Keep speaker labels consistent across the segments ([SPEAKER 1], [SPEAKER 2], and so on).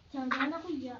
[SPEAKER 1] Jangan aku ya.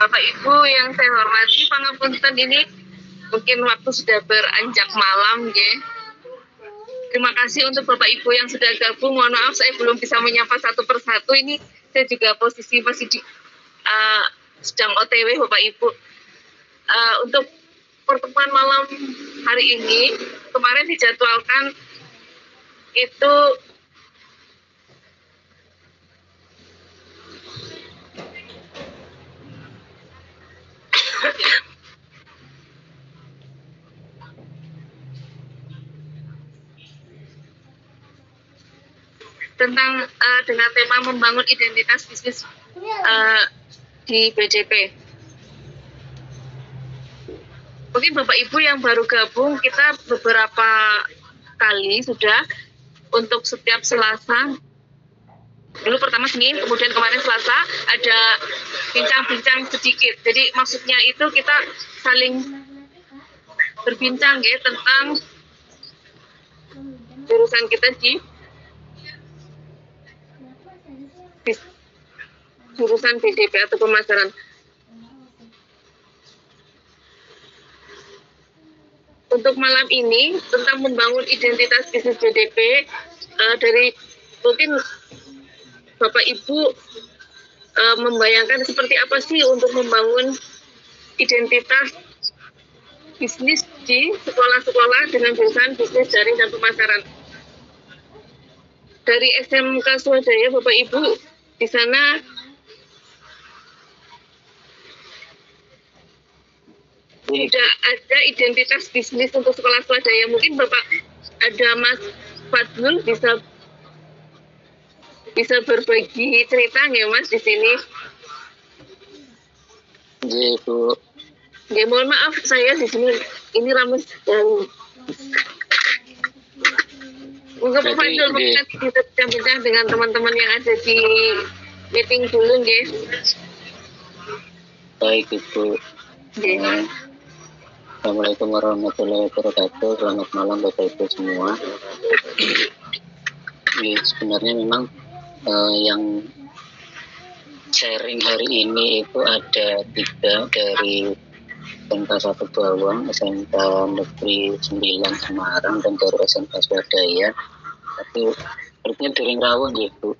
[SPEAKER 2] Bapak Ibu yang saya hormati, pangapunten ini mungkin waktu sudah beranjak malam, nggih. Terima kasih untuk Bapak Ibu yang sudah gabung. Mohon maaf saya belum bisa menyapa satu persatu. Ini saya juga posisi masih di sedang OTW Bapak Ibu. Untuk pertemuan malam hari ini kemarin dijadwalkan itu tentang dengan tema membangun identitas bisnis di BDP. Mungkin Bapak Ibu yang baru gabung, kita beberapa kali sudah untuk setiap Selasa. Dulu pertama Senin, kemudian kemarin Selasa ada bincang-bincang sedikit. Jadi maksudnya itu kita saling berbincang ya tentang jurusan kita di jurusan BDP atau pemasaran. untuk malam ini tentang membangun identitas bisnis BDP, dari mungkin Bapak Ibu membayangkan seperti apa sih untuk membangun identitas bisnis di sekolah-sekolah dengan jurusan bisnis jaring dan pemasaran. Dari SMK Swadaya, Bapak Ibu di sana tidak ada identitas bisnis untuk sekolah swadaya. Mungkin Bapak ada Mas Fadlul bisa berbagi cerita nggak Mas di sini?
[SPEAKER 1] Iya Bu.
[SPEAKER 2] Ya, mohon maaf saya di sini ini rames dan mungkin Pak Fadlul mungkin kita bincang-bincang dengan teman-teman yang ada di meeting dulu nggih.
[SPEAKER 1] Baik Ibu. Assalamualaikum warahmatullahi wabarakatuh. Selamat malam Bapak Ibu semua. Sebenarnya memang yang sharing hari ini itu ada 3 dari SMK 1 Bawang, SMK Negeri 9 Semarang, dan dari SMK Swadaya. Tapi sepertinya dari Rawang ya Bu.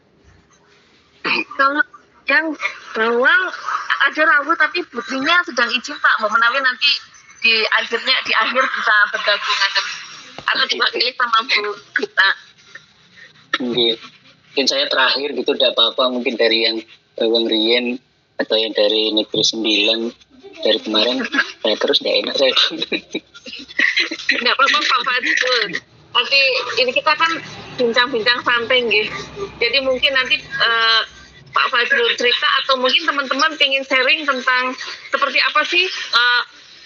[SPEAKER 2] Kalau yang Bawang ada rawuh tapi putrinya sedang izin Pak, mau menawi nanti di akhir bisa bergabung atau diwakili sama Bu kita.
[SPEAKER 1] Mungkin saya terakhir gitu, tidak apa-apa, mungkin dari yang Bawang Rien atau yang dari Negeri 9 dari kemarin saya terus tidak enak saya.
[SPEAKER 2] Tidak apa-apa Pak Fadlul. Nanti ini kita kan bincang-bincang santai nggih. Jadi mungkin nanti Pak Fadlul cerita atau mungkin teman-teman ingin sharing tentang seperti apa sih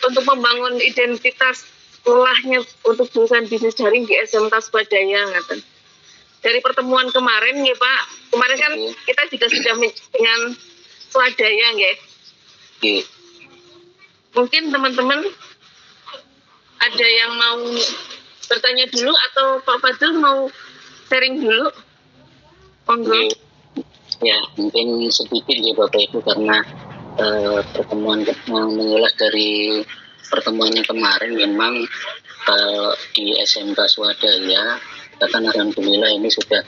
[SPEAKER 2] untuk membangun identitas sekolahnya untuk jurusan bisnis jaring di SMK Swadaya ngaten. Dari pertemuan kemarin ya Pak, kemarin kan kita juga sudah dengan Swadaya nggih. Mungkin teman-teman ada yang mau bertanya dulu atau Pak Fadlul mau sharing dulu? Monggo.
[SPEAKER 1] Ya, mungkin sedikit ya Bapak Ibu, karena pertemuan mengulas dari pertemuan yang kemarin memang di SMK Swadaya kita kan alhamdulillah ini sudah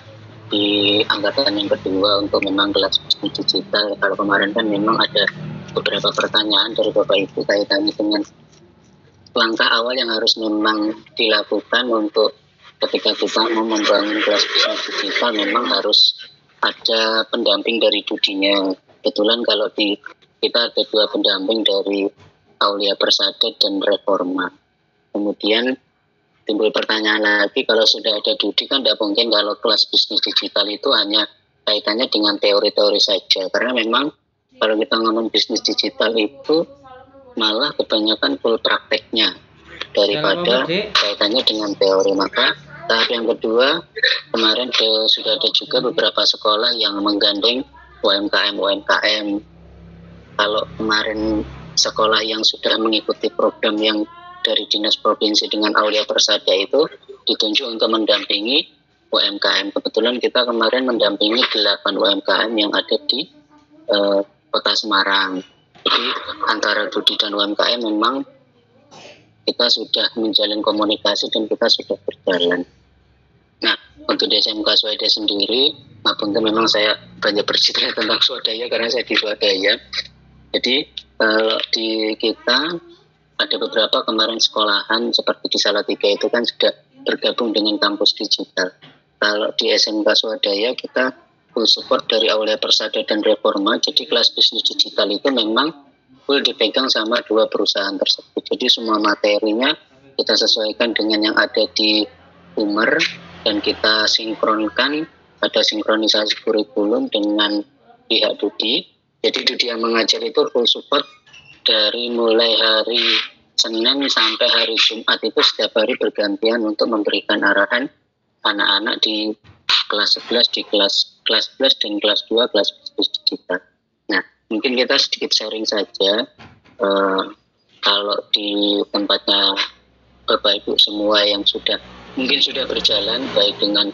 [SPEAKER 1] di angkatan yang kedua untuk memang kelas bisnis digital. Kalau kemarin kan memang ada beberapa pertanyaan dari Bapak Ibu kaitannya dengan langkah awal yang harus memang dilakukan untuk ketika kita mau membangun kelas bisnis digital, memang harus ada pendamping dari dudinya. Kebetulan kalau kita ada 2 pendamping dari Aulia Persada dan Reforma. Kemudian timbul pertanyaan lagi, kalau sudah ada Dudi kan tidak mungkin kalau kelas bisnis digital itu hanya kaitannya dengan teori-teori saja. Karena memang kalau kita ngomong bisnis digital itu malah kebanyakan full prakteknya daripada kaitannya dengan teori. Maka tahap yang kedua, kemarin sudah ada juga beberapa sekolah yang menggandeng UMKM. Kalau kemarin sekolah yang sudah mengikuti program yang dari Dinas Provinsi dengan Aulia Persada itu ditunjuk untuk mendampingi UMKM. Kebetulan kita kemarin mendampingi 8 UMKM yang ada di Kota Semarang. Jadi antara Dudi dan UMKM memang kita sudah menjalin komunikasi dan kita sudah berjalan. Nah, untuk di SMK Swadaya sendiri, maupun memang saya banyak bercerita tentang Swadaya karena saya di Swadaya. Jadi kalau di kita ada beberapa kemarin sekolahan seperti di Salatiga itu kan sudah bergabung dengan kampus digital. Kalau di SMK Swadaya kita full support dari Aulia Persada dan Reforma. Jadi kelas bisnis digital itu memang full dipegang sama 2 perusahaan tersebut. Jadi semua materinya kita sesuaikan dengan yang ada di UMER dan kita sinkronkan, ada sinkronisasi kurikulum dengan pihak Dudi. Jadi Dudi yang mengajar itu full support dari mulai hari Senin sampai hari Jumat itu setiap hari bergantian untuk memberikan arahan anak-anak di kelas 11, di kelas 11 dan kelas 2 kelas bisnis digital. Nah, mungkin kita sedikit sharing saja kalau di tempatnya Bapak Ibu semua yang mungkin sudah berjalan baik dengan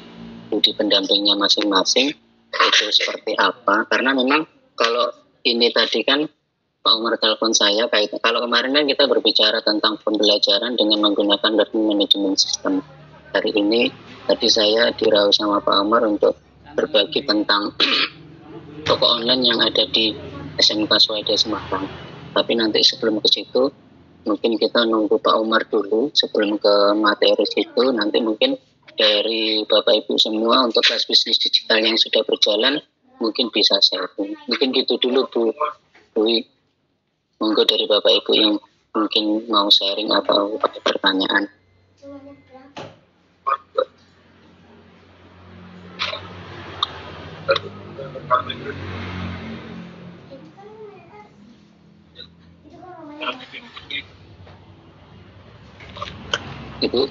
[SPEAKER 1] Dudi pendampingnya masing-masing itu seperti apa, karena memang kalau ini tadi kan Pak Umar telepon saya kalau kemarin kan kita berbicara tentang pembelajaran dengan menggunakan learning management system. Hari ini tadi saya dirau sama Pak Umar untuk berbagi tentang toko online yang ada di SMK Swadaya Semarang. Tapi nanti sebelum ke situ mungkin kita nunggu Pak Umar dulu sebelum ke materi situ. Nanti mungkin dari Bapak Ibu semua untuk kelas bisnis digital yang sudah berjalan mungkin bisa sharing. Mungkin gitu dulu Bu Dwi. Monggo dari Bapak Ibu yang mungkin mau sharing atau ada pertanyaan. Ibu.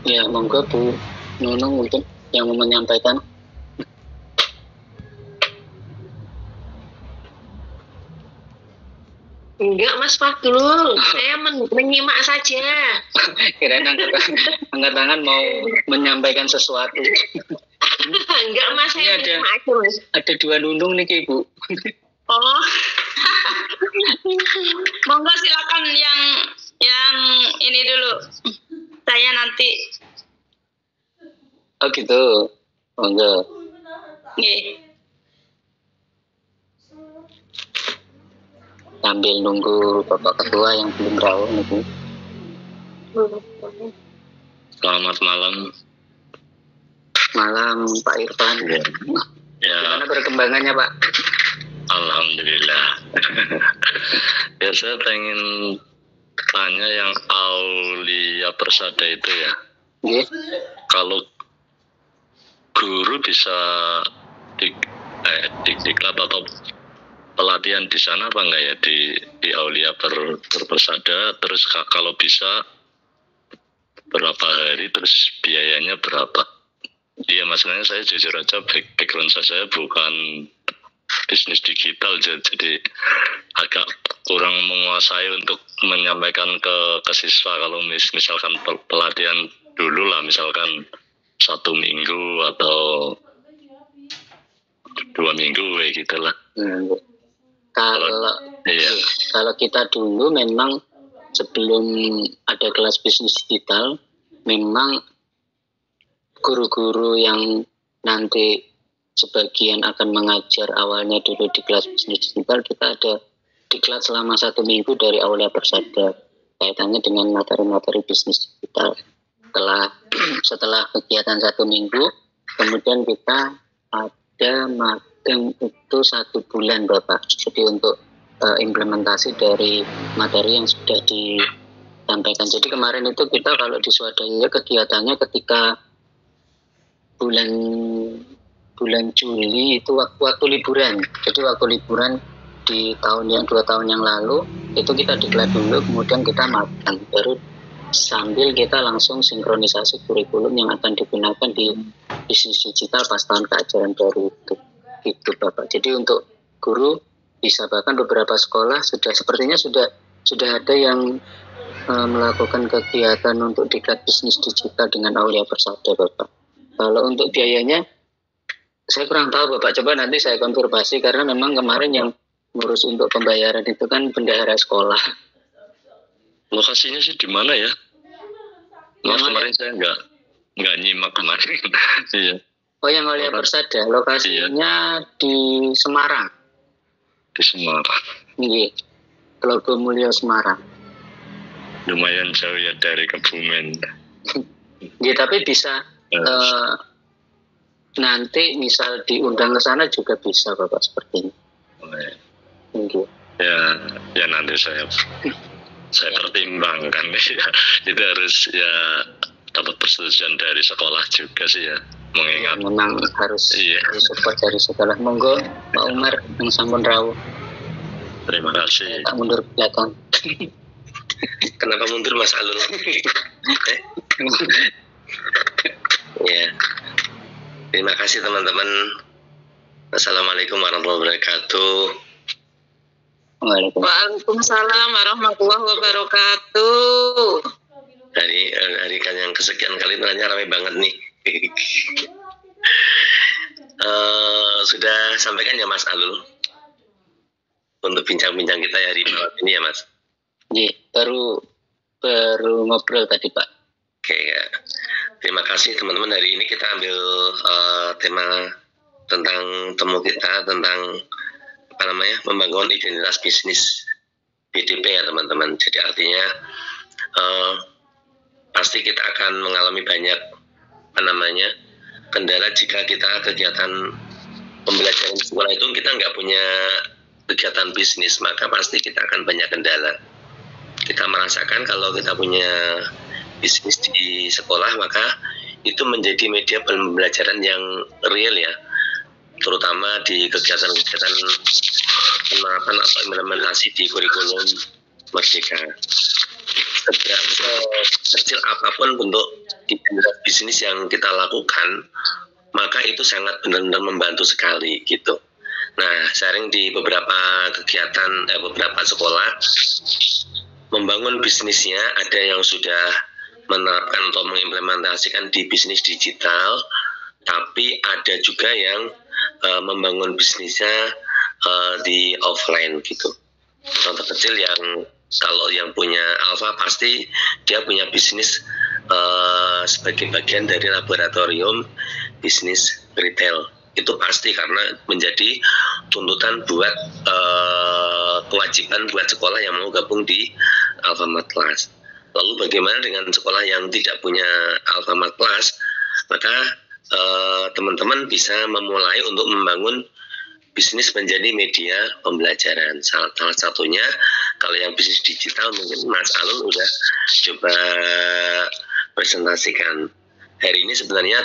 [SPEAKER 1] Ya, monggo Bu Nunung untuk yang mau menyampaikan.
[SPEAKER 2] Enggak Mas Fadlul, saya menyimak saja.
[SPEAKER 1] Kirain angkat tangan mau menyampaikan sesuatu.
[SPEAKER 2] Enggak Mas, saya menyimak aja Mas.
[SPEAKER 1] Ada dua Nunung nih Ibu.
[SPEAKER 2] Oh, monggo silakan yang ini dulu. Saya nanti.
[SPEAKER 1] Oh gitu, monggo.
[SPEAKER 2] Nggih.
[SPEAKER 1] Sambil nunggu Bapak Ketua yang belum rawuh nih Bu.
[SPEAKER 3] Selamat malam.
[SPEAKER 1] Malam Pak Irfan.
[SPEAKER 3] Ya.
[SPEAKER 1] Gimana perkembangannya Pak?
[SPEAKER 3] Alhamdulillah. Ya saya pengen tanya yang Aulia Persada itu ya.
[SPEAKER 1] Nggih.
[SPEAKER 3] Kalau guru bisa diklat atau pelatihan di sana apa enggak ya di Aulia Persada, terus kalau bisa berapa hari, terus biayanya berapa? Iya, masalahnya saya jujur aja background saya bukan bisnis digital, jadi agak kurang menguasai untuk menyampaikan ke siswa. Kalau misalkan pelatihan dulu lah, misalkan 1 minggu atau 2 minggu kayak gitulah.
[SPEAKER 1] Kalau kita dulu memang sebelum ada kelas bisnis digital, memang guru-guru yang nanti sebagian akan mengajar awalnya dulu di kelas bisnis digital, kita ada diklat selama 1 minggu dari Aulia Persada kaitannya dengan materi-materi bisnis digital. Setelah kegiatan 1 minggu, kemudian kita ada magang itu 1 bulan Bapak. Jadi untuk implementasi dari materi yang sudah disampaikan. Jadi kemarin itu kita kalau di Swadaya kegiatannya ketika bulan Juli itu waktu liburan. Jadi waktu liburan di 2 tahun yang lalu itu kita diklat dulu, kemudian kita magang, baru sambil kita langsung sinkronisasi kurikulum yang akan digunakan di bisnis digital pas tahun keajaran baru itu. Gitu Bapak. Jadi untuk guru bisa, bahkan beberapa sekolah sepertinya sudah ada yang melakukan kegiatan untuk diklat bisnis digital dengan Aulia Persada Bapak. Kalau untuk biayanya saya kurang tahu Bapak, coba nanti saya konfirmasi karena memang kemarin yang ngurus untuk pembayaran itu kan bendahara sekolah.
[SPEAKER 3] Lokasinya sih di mana ya? Kemarin saya nggak nyimak kemarin. Iya.
[SPEAKER 1] Oh, yang Aulia Persada lokasinya di Semarang.
[SPEAKER 3] Di Semarang.
[SPEAKER 1] Iya. Logo Mulyo Semarang.
[SPEAKER 3] Lumayan jauh ya dari Kebumen.
[SPEAKER 1] Ya, tapi bisa nanti misal diundang ke sana juga bisa Bapak seperti ini.
[SPEAKER 3] Oh, ya.
[SPEAKER 1] Thank you.
[SPEAKER 3] Ya nanti saya saya pertimbangkan ya. Itu harus ya dapat persetujuan dari sekolah juga sih ya, mengingat
[SPEAKER 1] memang harus
[SPEAKER 3] iya.
[SPEAKER 1] support dari sekolah. Monggo Pak Umar yang sampun rawuh.
[SPEAKER 3] Terima kasih.
[SPEAKER 1] Tak mundur ke belakang.
[SPEAKER 4] Kenapa mundur Mas Alul? Ya. Terima kasih teman-teman. Assalamualaikum warahmatullahi wabarakatuh.
[SPEAKER 2] Waalaikumsalam warahmatullahi wabarakatuh.
[SPEAKER 4] Dari kan yang kesekian kali nanya ramai banget nih. Sudah sampaikan ya Mas Alul untuk bincang-bincang kita hari malam ini ya Mas.
[SPEAKER 1] Iya, baru ngobrol tadi Pak.
[SPEAKER 4] Oke ya. Terima kasih teman-teman. Hari ini kita ambil tema tentang temu kita tentang membangun identitas bisnis BDP ya teman-teman. Jadi artinya pasti kita akan mengalami banyak kendala jika kita kegiatan pembelajaran di sekolah itu kita nggak punya kegiatan bisnis, maka pasti kita akan banyak kendala. Kita merasakan kalau kita punya bisnis di sekolah, maka itu menjadi media pembelajaran yang real ya, terutama di kegiatan-kegiatan penerapan atau implementasi di kurikulum Merdeka. Kecil apapun bentuk identitas bisnis yang kita lakukan, maka itu sangat benar-benar membantu sekali gitu. Nah, sering di beberapa kegiatan, beberapa sekolah membangun bisnisnya, ada yang sudah menerapkan atau mengimplementasikan di bisnis digital, tapi ada juga yang membangun bisnisnya di offline gitu. Contoh kecil yang kalau yang punya Alfa pasti dia punya bisnis sebagai bagian dari laboratorium bisnis retail. Itu pasti karena menjadi tuntutan buat kewajiban buat sekolah yang mau gabung di Alfamart Class. Lalu bagaimana dengan sekolah yang tidak punya Alfamart Class? Maka teman-teman bisa memulai untuk membangun bisnis menjadi media pembelajaran. Salah satunya kalau yang bisnis digital mungkin Mas Alul udah coba presentasikan. Hari ini sebenarnya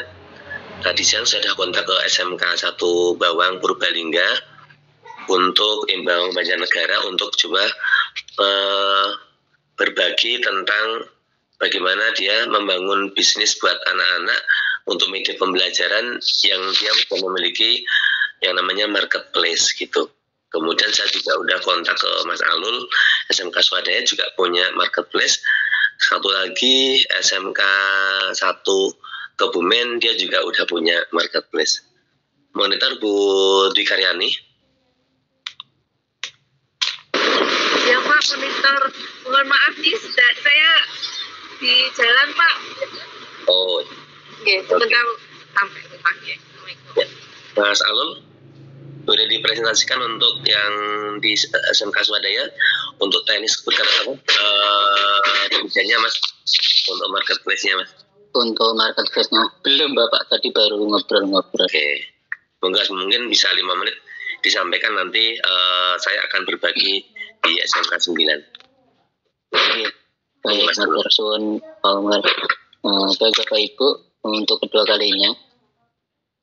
[SPEAKER 4] tadi siang sudah kontak ke SMK 1 Bawang Purbalingga untuk Imbang Banjarnegara untuk coba berbagi tentang bagaimana dia membangun bisnis buat anak-anak untuk media pembelajaran yang dia memiliki yang namanya marketplace gitu. Kemudian saya juga udah kontak ke Mas Alul, SMK Swadaya juga punya marketplace. Satu lagi SMK 1 Kebumen, dia juga udah punya marketplace. Monitor Bu Dwi Karyani.
[SPEAKER 2] Ya Pak, monitor. Mohon maaf nih, saya di jalan Pak.
[SPEAKER 4] Oh.
[SPEAKER 2] Oke, sebentar sampai dipakai.
[SPEAKER 4] Mas Alul, sudah dipresentasikan untuk yang di SMK Swadaya untuk teknis seputar desainnya Mas, untuk marketplace-nya Mas.
[SPEAKER 1] Untuk marketplace-nya belum Bapak, tadi baru ngobrol-ngobrol.
[SPEAKER 4] Oke, mungkin bisa 5 menit disampaikan, nanti saya akan berbagi di SMK 9.
[SPEAKER 1] Oke, baik Matur suwun Pak Umar. Baik Bapak Ibu, untuk kedua kalinya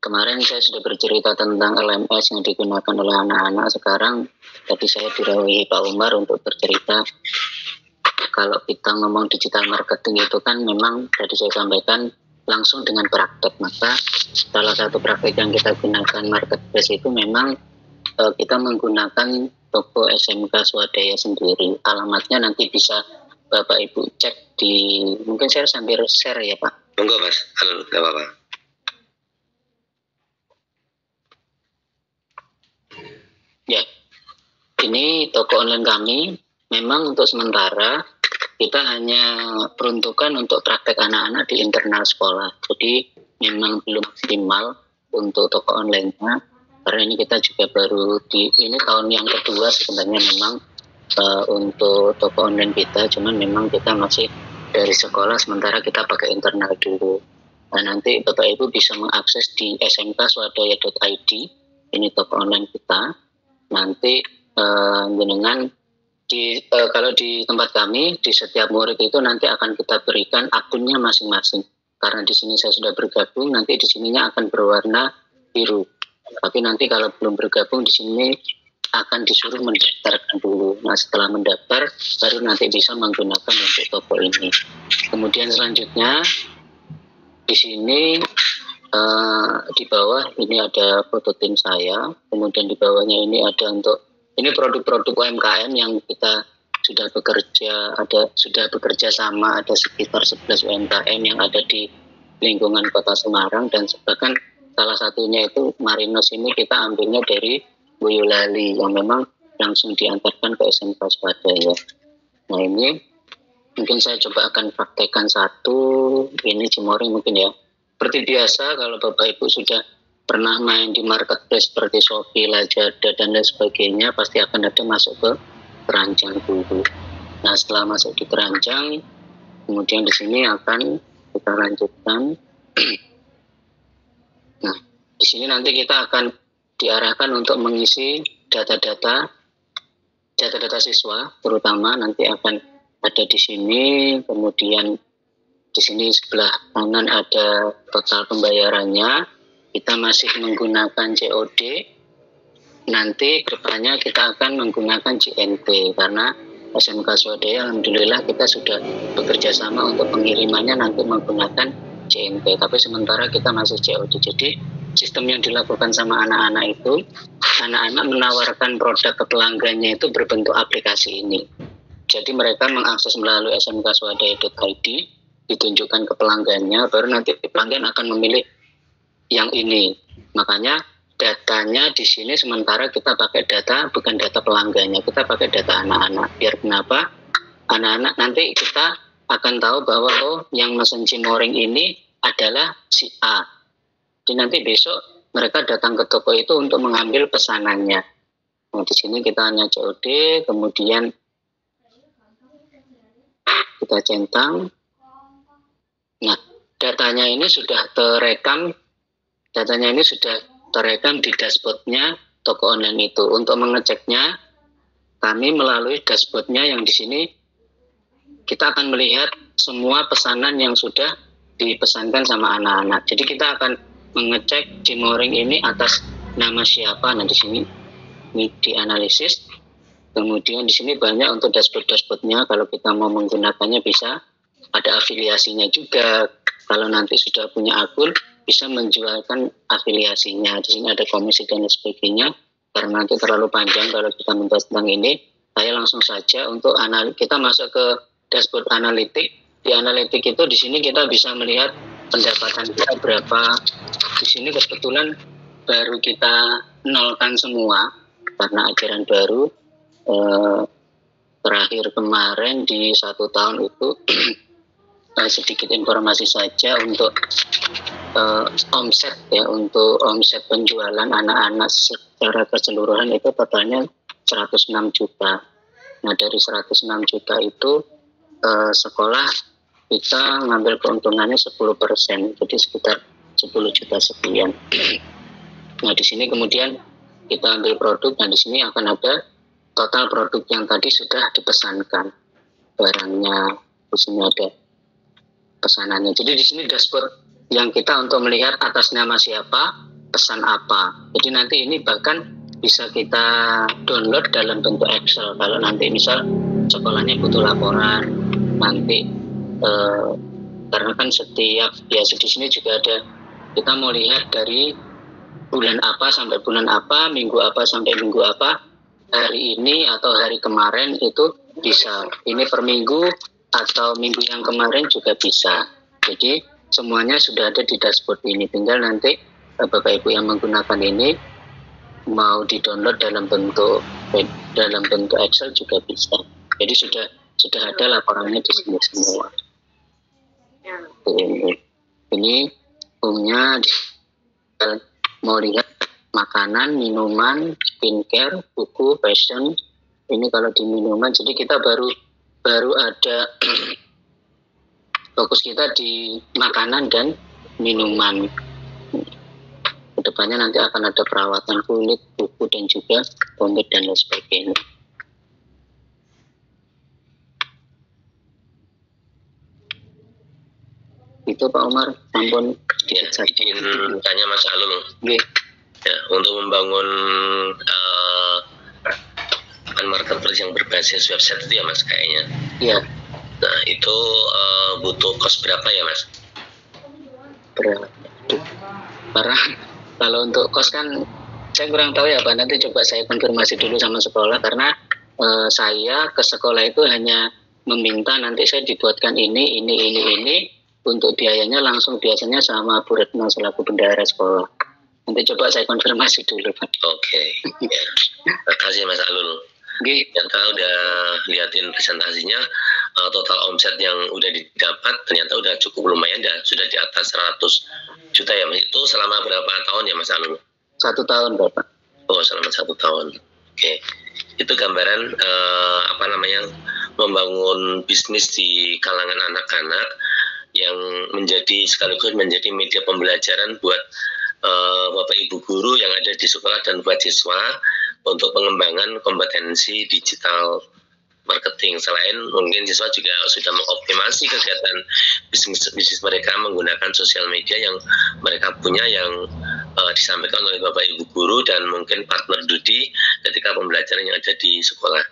[SPEAKER 1] kemarin saya sudah bercerita tentang LMS yang digunakan oleh anak-anak. Sekarang tadi saya dirawahi Pak Umar untuk bercerita kalau kita ngomong digital marketing itu kan memang tadi saya sampaikan langsung dengan praktek. Maka salah satu praktek yang kita gunakan marketplace itu memang kita menggunakan toko SMK Swadaya sendiri. Alamatnya nanti bisa Bapak Ibu cek di, mungkin saya sambil share ya Pak.
[SPEAKER 4] Monggo Mas, halo, nggak apa-apa.
[SPEAKER 1] Ya, ini toko online kami. Memang untuk sementara kita hanya peruntukan untuk praktek anak-anak di internal sekolah. Jadi memang belum maksimal untuk toko online-nya. Karena ini kita juga baru ini tahun yang kedua sebenarnya memang untuk toko online kita. Cuman memang kita masih dari sekolah, sementara kita pakai internal dulu. Nah, nanti Bapak Ibu bisa mengakses di smkswadaya.id. Ini toko online kita. Nanti jenengan kalau di tempat kami, di setiap murid itu nanti akan kita berikan akunnya masing-masing. Karena di sini saya sudah bergabung, nanti di sininya akan berwarna biru. Tapi nanti kalau belum bergabung di sini akan disuruh mendaftarkan dulu. Nah, setelah mendaftar baru nanti bisa menggunakan untuk toko ini. Kemudian selanjutnya di sini di bawah ini ada foto tim saya. Kemudian di bawahnya ini ada ini produk-produk UMKM yang kita sudah bekerja sama, ada sekitar 11 UMKM yang ada di lingkungan Kota Semarang, dan bahkan salah satunya itu Marinos ini kita ambilnya dari Boyolali yang memang langsung diantarkan ke SMK Swadaya. Nah, ini mungkin saya coba akan praktekkan satu, ini Cimory mungkin ya. Seperti biasa kalau Bapak Ibu sudah pernah main di marketplace seperti Shopee, Lazada dan lain sebagainya, pasti akan ada masuk ke keranjang dulu. Nah, setelah masuk di keranjang, kemudian di sini akan kita lanjutkan. Nah, di sini nanti kita akan diarahkan untuk mengisi data-data siswa, terutama nanti akan ada di sini. Kemudian di sini sebelah kanan ada total pembayarannya. Kita masih menggunakan COD. Nanti kedepannya kita akan menggunakan JNT karena SMK Swadaya alhamdulillah kita sudah bekerja sama untuk pengirimannya nanti menggunakan JNT. Tapi sementara kita masih COD. Jadi sistem yang dilakukan sama anak-anak itu, anak-anak menawarkan produk ke pelanggannya itu berbentuk aplikasi ini. Jadi mereka mengakses melalui smkswadaya.id, ditunjukkan ke pelanggannya, baru nanti pelanggan akan memilih yang ini. Makanya datanya di sini sementara kita pakai data, bukan data pelanggannya, kita pakai data anak-anak. Biar kenapa? Anak-anak nanti kita akan tahu bahwa yang mesen Cimory ini adalah si A. Jadi nanti besok mereka datang ke toko itu untuk mengambil pesanannya. Nah, di sini kita hanya COD, kemudian kita centang. Nah, datanya ini sudah terekam di dashboardnya toko online itu. Untuk mengeceknya, kami melalui dashboardnya yang di sini kita akan melihat semua pesanan yang sudah dipesankan sama anak-anak. Jadi kita akan mengecek Cimory ini atas nama siapa. Nah, di sini ini dianalisis. Kemudian di sini banyak untuk dashboardnya. Kalau kita mau menggunakannya bisa ada afiliasinya juga. Kalau nanti sudah punya akun bisa menjualkan afiliasinya. Di sini ada komisi dan sebagainya. Karena nanti terlalu panjang kalau kita membahas tentang ini, saya langsung saja untuk kita masuk ke dashboard analitik. Di analitik itu di sini kita bisa melihat pendapatan kita berapa. Di sini kebetulan baru kita nolkan semua karena ajaran baru. Terakhir kemarin di 1 tahun itu sedikit informasi saja untuk omset ya, untuk omset penjualan anak-anak secara keseluruhan itu totalnya 106 juta. Nah, dari 106 juta itu sekolah kita ngambil keuntungannya 10%, jadi sekitar 10 juta sekian. Nah, di sini kemudian kita ambil produk. Nah, di sini akan ada total produk yang tadi sudah dipesankan barangnya. Di sini ada pesanannya. Jadi di sini dashboard yang kita untuk melihat atas nama siapa, pesan apa. Jadi nanti ini bahkan bisa kita download dalam bentuk Excel. Kalau nanti misal sekolahnya butuh laporan, nanti karena kan setiap biasa di sini juga ada, kita mau lihat dari bulan apa sampai bulan apa, minggu apa sampai minggu apa, hari ini atau hari kemarin itu bisa. Ini per minggu atau minggu yang kemarin juga bisa. Jadi semuanya sudah ada di dashboard ini. Tinggal nanti Bapak Ibu yang menggunakan ini mau di-download dalam bentuk Excel juga bisa. Jadi sudah ada laporannya di sini semua. Ini umumnya mau lihat makanan, minuman, skincare, buku, fashion. Ini kalau di minuman, jadi kita baru ada fokus kita di makanan dan minuman. Kedepannya nanti akan ada perawatan kulit, buku dan juga pomade dan lain sebagainya. itu Pak Umar, ampun.
[SPEAKER 4] Ya, izin tanya Mas Alul.
[SPEAKER 1] Nggih.
[SPEAKER 4] Ya, untuk membangun marketplace yang berbasis website itu ya Mas kayaknya.
[SPEAKER 1] Iya.
[SPEAKER 4] Nah itu butuh cost berapa ya Mas?
[SPEAKER 1] Karena kalau untuk kos kan saya kurang tahu ya Pak, nanti coba saya konfirmasi dulu sama sekolah, karena saya ke sekolah itu hanya meminta nanti saya dibuatkan ini, untuk biayanya langsung biasanya sama Bu Retno selaku bendahara sekolah. Nanti coba saya konfirmasi dulu Pak.
[SPEAKER 4] Oke. Ya. Terima kasih Mas Alul. Ternyata udah liatin presentasinya, total omset yang udah didapat ternyata udah cukup lumayan, sudah di atas 100 juta ya Mas. Itu selama berapa tahun ya Mas Alul?
[SPEAKER 1] 1 tahun Bapak.
[SPEAKER 4] Oh, selama 1 tahun. Oke. Itu gambaran membangun bisnis di kalangan anak-anak yang sekaligus menjadi media pembelajaran buat Bapak Ibu guru yang ada di sekolah dan buat siswa untuk pengembangan kompetensi digital marketing. Selain mungkin siswa juga sudah mengoptimasi kegiatan bisnis mereka menggunakan sosial media yang mereka punya, yang disampaikan oleh Bapak Ibu guru dan mungkin partner Dudi ketika pembelajaran yang ada di sekolah.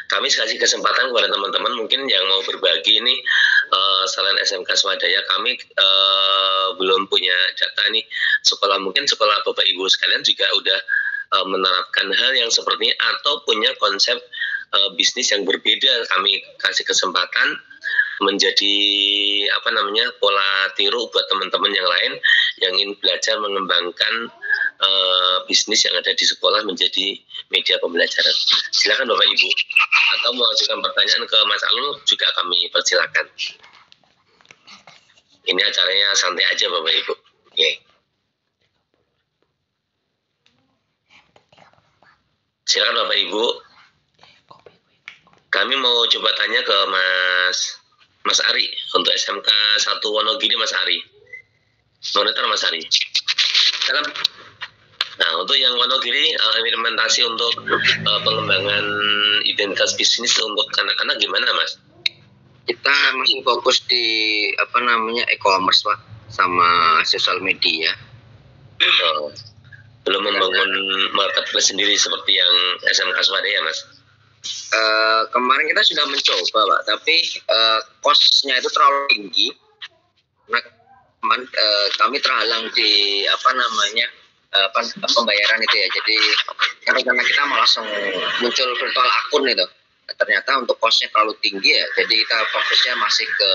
[SPEAKER 4] Kami kasih kesempatan kepada teman-teman mungkin yang mau berbagi ini, selain SMK Swadaya kami belum punya data nih, mungkin sekolah Bapak Ibu sekalian juga udah menerapkan hal yang seperti ini atau punya konsep bisnis yang berbeda. Kami kasih kesempatan menjadi pola tiru buat teman-teman yang lain yang ingin belajar mengembangkan bisnis yang ada di sekolah menjadi media pembelajaran. Silakan Bapak Ibu, atau mau ajukan pertanyaan ke Mas Alul juga kami persilakan. Ini acaranya santai aja Bapak Ibu. Oke. Silakan Bapak Ibu. Kami mau coba tanya ke Mas Ari untuk SMK 1 Wonogiri. Mas Ari, monitor Mas Ari. Salam. Nah, untuk yang Wonogiri, implementasi untuk pengembangan identitas bisnis untuk anak-anak gimana Mas?
[SPEAKER 5] Kita masih fokus di e-commerce Pak, sama sosial media.
[SPEAKER 4] Belum membangun marketplace sendiri seperti yang SMK Swadaya Mas?
[SPEAKER 5] Kemarin kita sudah mencoba Pak, tapi cost-nya itu terlalu tinggi. Nah, kami terhalang di pembayaran itu ya. Jadi karena kita mau langsung muncul virtual akun itu, ternyata untuk cost-nya terlalu tinggi ya. Jadi kita fokusnya masih ke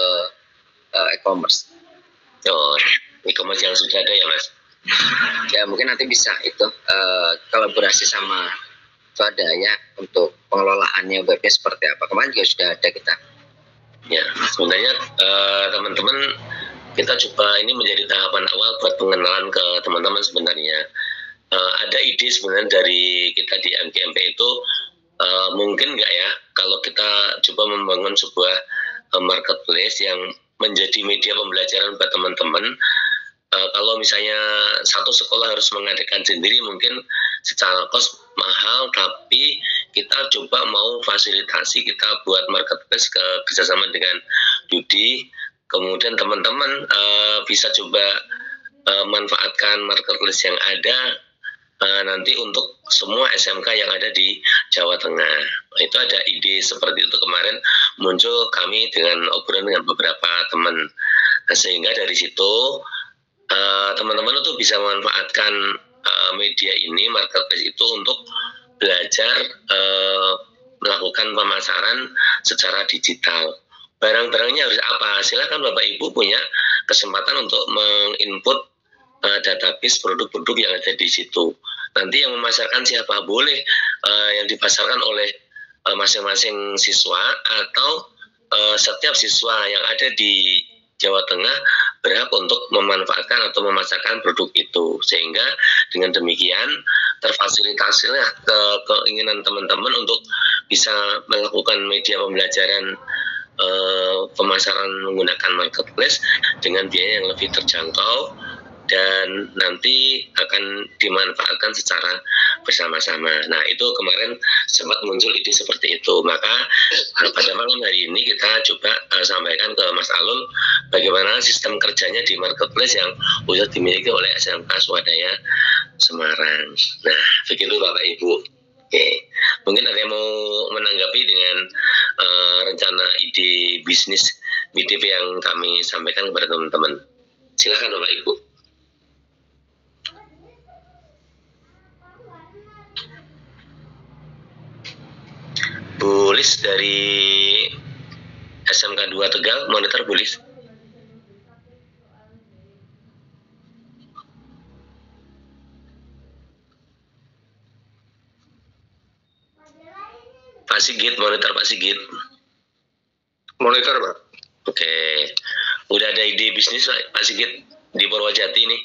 [SPEAKER 5] e-commerce.
[SPEAKER 4] Oh, e-commerce yang sudah ada ya Mas?
[SPEAKER 5] Ya mungkin nanti bisa itu kolaborasi sama Swadaya untuk pengelolaannya webnya seperti apa. Kemarin juga sudah ada kita.
[SPEAKER 4] Ya, sebenarnya teman-teman, kita coba ini menjadi tahapan awal buat pengenalan ke teman-teman sebenarnya. Ada ide sebenarnya dari kita di MGMP itu, mungkin nggak ya kalau kita coba membangun sebuah marketplace yang menjadi media pembelajaran buat teman-teman. Kalau misalnya satu sekolah harus mengadakan sendiri mungkin secara kos mahal, tapi kita coba mau fasilitasi, kita buat marketplace kerjasama dengan Dudi, kemudian teman-teman bisa coba manfaatkan marketplace yang ada nanti untuk semua SMK yang ada di Jawa Tengah. Itu ada ide seperti itu kemarin muncul kami dengan obrolan dengan beberapa teman. Nah, sehingga dari situ teman-teman itu bisa memanfaatkan media ini, marketplace itu untuk belajar melakukan pemasaran secara digital. Barang-barangnya harus apa? Silakan Bapak Ibu punya kesempatan untuk menginput database produk-produk yang ada di situ. Nanti yang memasarkan siapa? Boleh yang dipasarkan oleh masing-masing siswa atau setiap siswa yang ada di Jawa Tengah berhak untuk memanfaatkan atau memasarkan produk itu, sehingga dengan demikian terfasilitasilah keinginan teman-teman untuk bisa melakukan media pembelajaran pemasaran menggunakan marketplace dengan biaya yang lebih terjangkau dan nanti akan dimanfaatkan secara bersama-sama. Nah, itu kemarin sempat muncul ide seperti itu. Maka pada malam hari ini kita coba sampaikan ke Mas Alul bagaimana sistem kerjanya di marketplace yang sudah dimiliki oleh SMK Swadaya Semarang. Nah, begitu Bapak Ibu. Oke, mungkin ada yang mau menanggapi dengan rencana ide bisnis BTP yang kami sampaikan kepada teman-teman. Silakan Bapak Ibu. Bu Lis dari SMK 2 Tegal, monitor Bu Lis. Pak Sigit, monitor Pak Sigit.
[SPEAKER 6] Monitor, Pak.
[SPEAKER 4] Oke, udah ada ide bisnis Pak Sigit di Purwojati nih?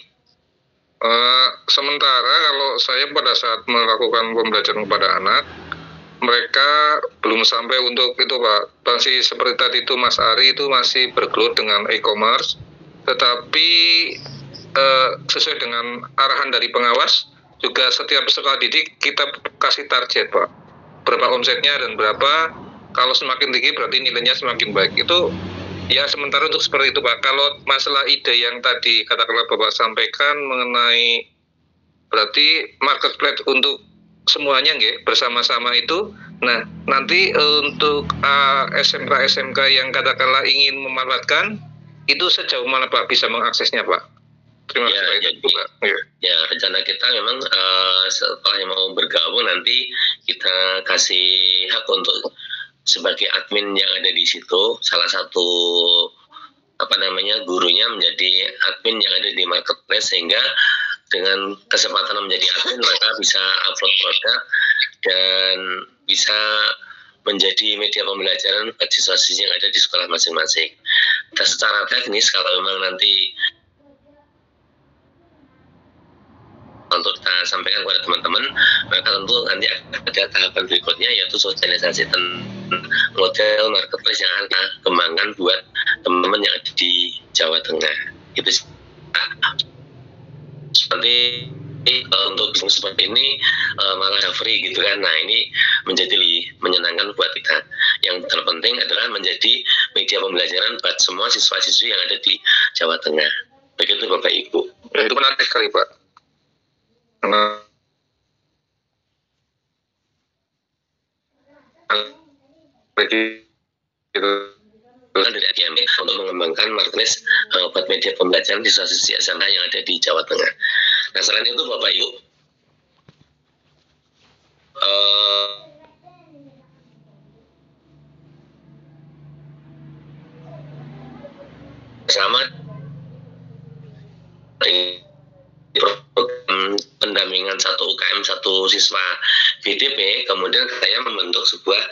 [SPEAKER 6] Sementara kalau saya pada saat melakukan pembelajaran kepada anak, mereka belum sampai untuk itu Pak. Masih seperti tadi itu Mas Ari itu masih bergelut dengan e-commerce, tetapi sesuai dengan arahan dari pengawas, juga setiap sekolah didik kita kasih target Pak. Berapa omsetnya dan berapa, kalau semakin tinggi berarti nilainya semakin baik. Itu ya sementara untuk seperti itu Pak. Kalau masalah ide yang tadi katakanlah Bapak sampaikan mengenai berarti marketplace untuk semuanya nggih bersama-sama itu. Nah, nanti untuk SMK-SMK yang katakanlah ingin memanfaatkan itu sejauh mana Pak bisa mengaksesnya Pak? Terima kasih
[SPEAKER 4] jadi,
[SPEAKER 6] Pak.
[SPEAKER 4] Ya, rencana kita memang setelah yang mau bergabung nanti kita kasih hak untuk sebagai admin yang ada di situ, salah satu gurunya menjadi admin yang ada di marketplace, sehingga dengan kesempatan menjadi admin maka bisa upload produk dan bisa menjadi media pembelajaran bagi siswa-siswi yang ada di sekolah masing-masing. Dan secara teknis kalau memang nanti untuk kita sampaikan kepada teman-teman, maka tentu nanti ada tahapan berikutnya yaitu sosialisasi tentang model marketplace yang akan kita kembangkan buat teman-teman yang ada di Jawa Tengah. Itu seperti untuk bisnis seperti ini malah free gitu kan. Nah, ini menjadi menyenangkan buat kita. Yang terpenting adalah menjadi media pembelajaran buat semua siswa-siswi yang ada di Jawa Tengah. Begitu Bapak Ibu.
[SPEAKER 6] Ya, itu menarik sekali Pak.
[SPEAKER 4] Dari AGM untuk mengembangkan marketplace buat media pembelajaran di siswa-siswi SMK yang ada di Jawa Tengah. Nah, selain itu Bapak Ibu, sama program pendampingan 1 UKM 1 siswa BTP, kemudian saya membentuk sebuah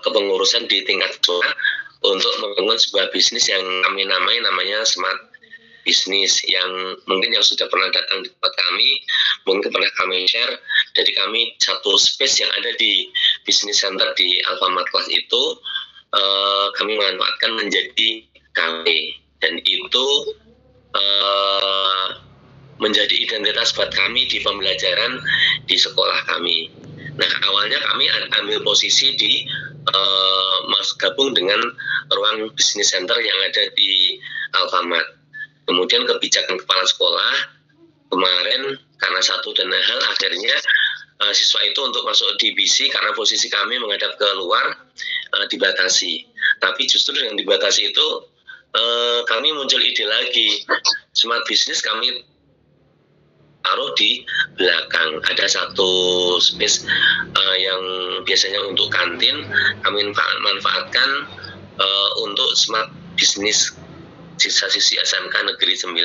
[SPEAKER 4] kepengurusan di tingkat sekolah untuk membangun sebuah bisnis yang kami namanya Smart Bisnis, yang mungkin yang sudah pernah datang di tempat kami mungkin pernah kami share. Jadi kami satu space yang ada di Business Center di Alfamart Kelas itu kami manfaatkan menjadi cafe, dan itu menjadi identitas buat kami di pembelajaran di sekolah kami. Nah, awalnya kami ambil posisi di gabung dengan ruang Business Center yang ada di Alfamart. Kemudian kebijakan kepala sekolah kemarin karena satu dan lain hal akhirnya siswa itu untuk masuk di BC karena posisi kami menghadap ke luar dibatasi. Tapi justru dengan dibatasi itu kami muncul ide lagi. Smart Business kami taruh di belakang. Ada satu space yang biasanya untuk kantin, kami manfaatkan untuk Smart Business siswa-siswi SMK Negeri 9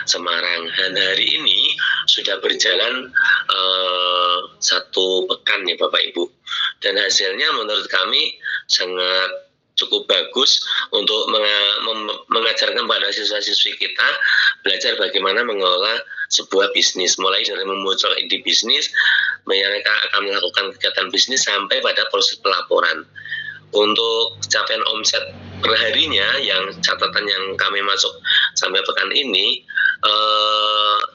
[SPEAKER 4] Semarang. Dan hari ini sudah berjalan 1 pekan ya Bapak Ibu. Dan hasilnya menurut kami sangat cukup bagus untuk mengajarkan pada siswa-siswi kita belajar bagaimana mengelola sebuah bisnis, mulai dari memuncul ide bisnis, mereka akan melakukan kegiatan bisnis sampai pada proses pelaporan. Untuk capaian omset perharinya yang catatan yang kami masuk sampai pekan ini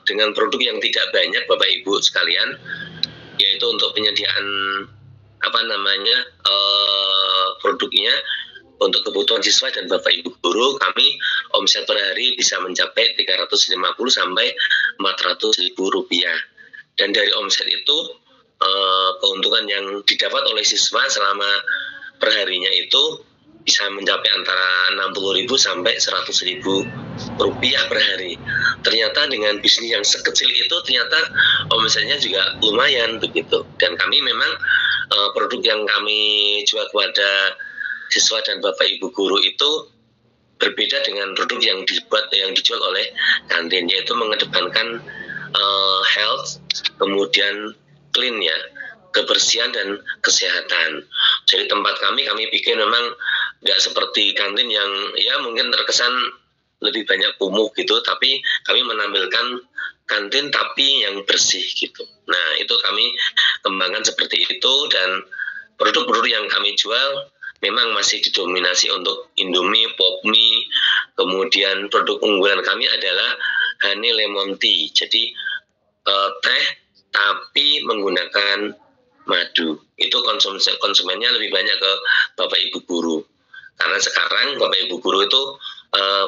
[SPEAKER 4] dengan produk yang tidak banyak Bapak Ibu sekalian, yaitu untuk penyediaan produknya untuk kebutuhan siswa dan Bapak Ibu guru, kami omset per hari bisa mencapai 350 sampai 400 ribu rupiah. Dan dari omset itu keuntungan yang didapat oleh siswa selama perharinya itu bisa mencapai antara 60.000 sampai 100.000 rupiah per hari. Ternyata dengan bisnis yang sekecil itu ternyata omsetnya juga lumayan begitu. Dan kami memang produk yang kami jual kepada siswa dan Bapak Ibu guru itu berbeda dengan produk yang dijual oleh kantin, yaitu mengedepankan health, kemudian clean ya, kebersihan dan kesehatan. Jadi tempat kami pikir memang nggak seperti kantin yang ya mungkin terkesan lebih banyak kumuh gitu, tapi kami menampilkan kantin tapi yang bersih gitu. Nah itu kami kembangkan seperti itu, dan produk-produk yang kami jual memang masih didominasi untuk Indomie, Popmie, kemudian produk unggulan kami adalah Honey Lemon Tea. Jadi teh tapi menggunakan madu. Itu konsumennya lebih banyak ke Bapak Ibu guru. Karena sekarang Bapak Ibu guru itu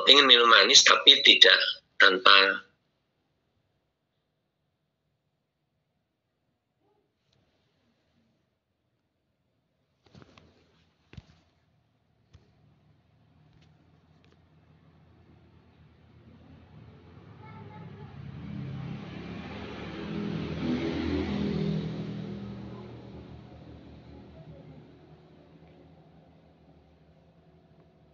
[SPEAKER 4] pengen minum manis tapi tidak tanpa